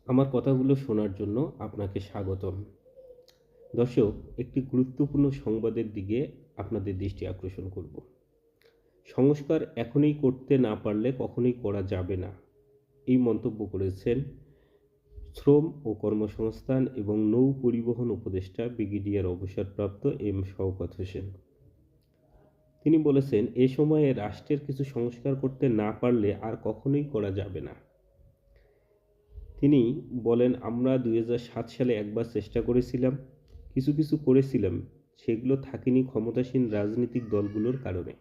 আমার কথাগুলো শোনার জন্য আপনাকে স্বাগতম। দর্শক, একটি গুরুত্বপূর্ণ সংবাদের দিকে আপনাদের দৃষ্টি আকর্ষণ করব। সংস্কার এখনই করতে না পারলে কখনোই করা যাবে না, এই মন্তব্য করেছেন শ্রম ও কর্মসংস্থান এবং নৌ পরিবহন উপদেষ্টা ব্রিগেডিয়ার অবসরপ্রাপ্ত এম শওকত হোসেন। তিনি বলেছেন, এ সময়ে রাষ্ট্রের কিছু সংস্কার করতে না পারলে আর কখনোই করা যাবে না। তিনি বলেন, আমরা ২০০৭ সালে একবার চেষ্টা করেছিলাম, কিছু করেছিলাম, সেগুলো থাকেনি ক্ষমতাসীন রাজনৈতিক দলগুলোর কারণে।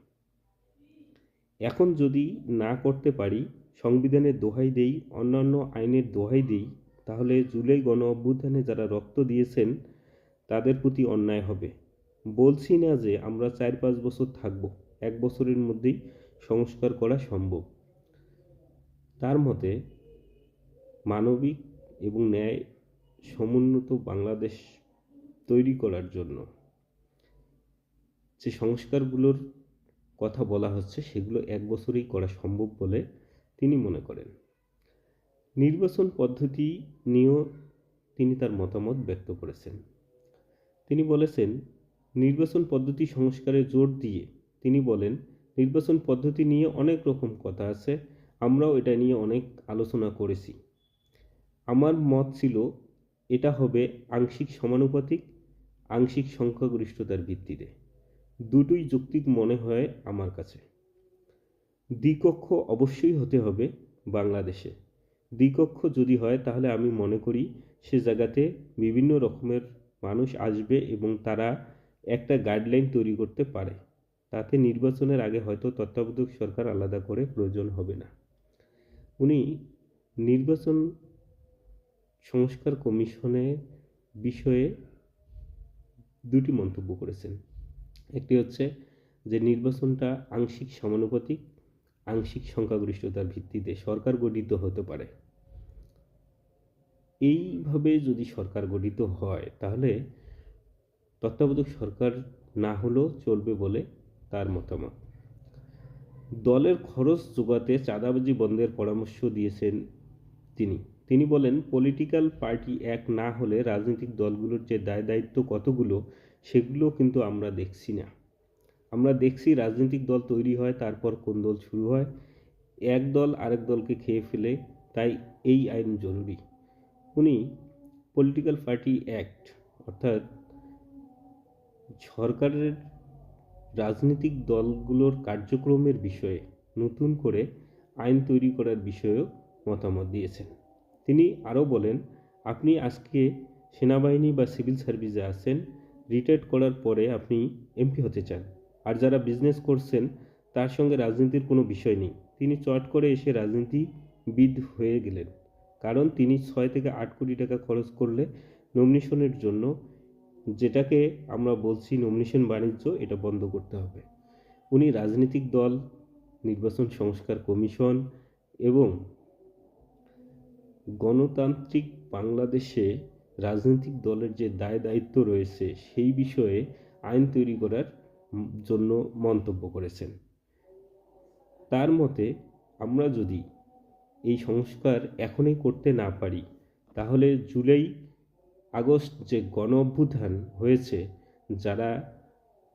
এখন যদি না করতে পারি, সংবিধানের দোহাই দেই, অন্যান্য আইনের দোহাই দেই, তাহলে জুলাই গণ অভ্যুত্থানে যারা রক্ত দিয়েছেন তাদের প্রতি অন্যায় হবে। বলছি না যে আমরা ৪-৫ বছর থাকব, ১ বছরের মধ্যেই সংস্কার করা সম্ভব। তার মতে মানবিক এবং ন্যায় সমুন্নত বাংলাদেশ তৈরি করার জন্য যে সংস্কারগুলোর কথা বলা হচ্ছে সেগুলো ১ বছরেই করা সম্ভব বলে তিনি মনে করেন। নির্বাচন পদ্ধতি নিয়েও তিনি তার মতামত ব্যক্ত করেছেন। তিনি বলেছেন, নির্বাচন পদ্ধতি সংস্কারে জোর দিয়ে তিনি বলেন, নির্বাচন পদ্ধতি নিয়ে অনেক রকম কথা আছে, আমরাও এটা নিয়ে অনেক আলোচনা করেছি। আমার মত ছিল এটা হবে আংশিক সমানুপাতিক, আংশিক সংখ্যাগরিষ্ঠতার ভিত্তিতে। দুটোই যৌক্তিক মনে হয় আমার কাছে। দ্বিকক্ষ অবশ্যই হতে হবে বাংলাদেশে। দ্বিকক্ষ যদি হয় তাহলে আমি মনে করি সে জায়গাতে বিভিন্ন রকমের মানুষ আসবে এবং তারা একটা গাইডলাইন তৈরি করতে পারে। তাতে নির্বাচনের আগে হয়তো তত্ত্বাবধায়ক সরকার আলাদা করে প্রয়োজন হবে না। উনি নির্বাচন সংস্কার কমিশনের বিষয়ে দুটি মন্তব্য করেছেন। একটি হচ্ছে যে নির্বাচনটা আংশিক সমানুপাতিক, আংশিক সংখ্যাগরিষ্ঠতার ভিত্তিতে সরকার গঠিত হতে পারে। এইভাবে যদি সরকার গঠিত হয় তাহলে তত্ত্বাবধায়ক সরকার না হলেও চলবে বলে তার মতামত। দলের খরচ যোগাতে চাঁদাবাজি বন্ধের পরামর্শ দিয়েছেন তিনি বলেন, পলিটিক্যাল পার্টি এক না হলে রাজনৈতিক দলগুলোর যে দায় দায়িত্ব কতগুলো সেগুলো কিন্তু আমরা দেখছি না। আমরা দেখছি রাজনৈতিক দল তৈরি হয়, তারপর কোন দল শুরু হয়, এক দল আরেক দলকে খেয়ে ফেলে, তাই এই আইন জরুরি। উনি পলিটিক্যাল পার্টি অ্যাক্ট অর্থাৎ সরকারের রাজনৈতিক দলগুলোর কার্যক্রমের বিষয়ে নতুন করে আইন তৈরি করার বিষয়েও মতামত দিয়েছেন। তিনি আরও বলেন, আপনি আজকে সেনাবাহিনী বা সিভিল সার্ভিসে আছেন, রিটায়ার্ড করার পরে আপনি এমপি হতে চান, আর যারা বিজনেস করছেন তার সঙ্গে রাজনীতির কোনো বিষয় নেই, তিনি চট করে এসে রাজনীতিবিদ হয়ে গেলেন। কারণ তিনি ৬ থেকে ৮ কোটি টাকা খরচ করলে নমিনেশনের জন্য, যেটাকে আমরা বলছি নমিনেশন বাণিজ্য, এটা বন্ধ করতে হবে। উনি রাজনৈতিক দল, নির্বাচন সংস্কার কমিশন এবং গণতান্ত্রিক বাংলাদেশে রাজনৈতিক দলের যে দায় দায়িত্ব রয়েছে সেই বিষয়ে আইন তৈরি করার জন্য মন্তব্য করেছেন। তার মতে আমরা যদি এই সংস্কার এখনই করতে না পারি তাহলে জুলাই আগস্ট যে গণ অভ্যুত্থান হয়েছে, যারা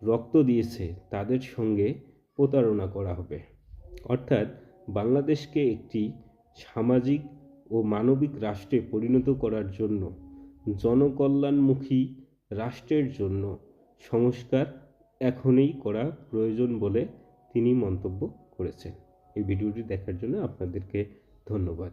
রক্ত দিয়েছে তাদের সঙ্গে প্রতারণা করা হবে। অর্থাৎ বাংলাদেশকে একটি সামাজিক ও মানবিক রাষ্ট্রে পরিণত করার জন্য, জনকল্যাণমুখী রাষ্ট্রের জন্য সংস্কার এখনই করা প্রয়োজন বলে তিনি মন্তব্য করেছেন। এই ভিডিওটি দেখার জন্য আপনাদেরকে ধন্যবাদ।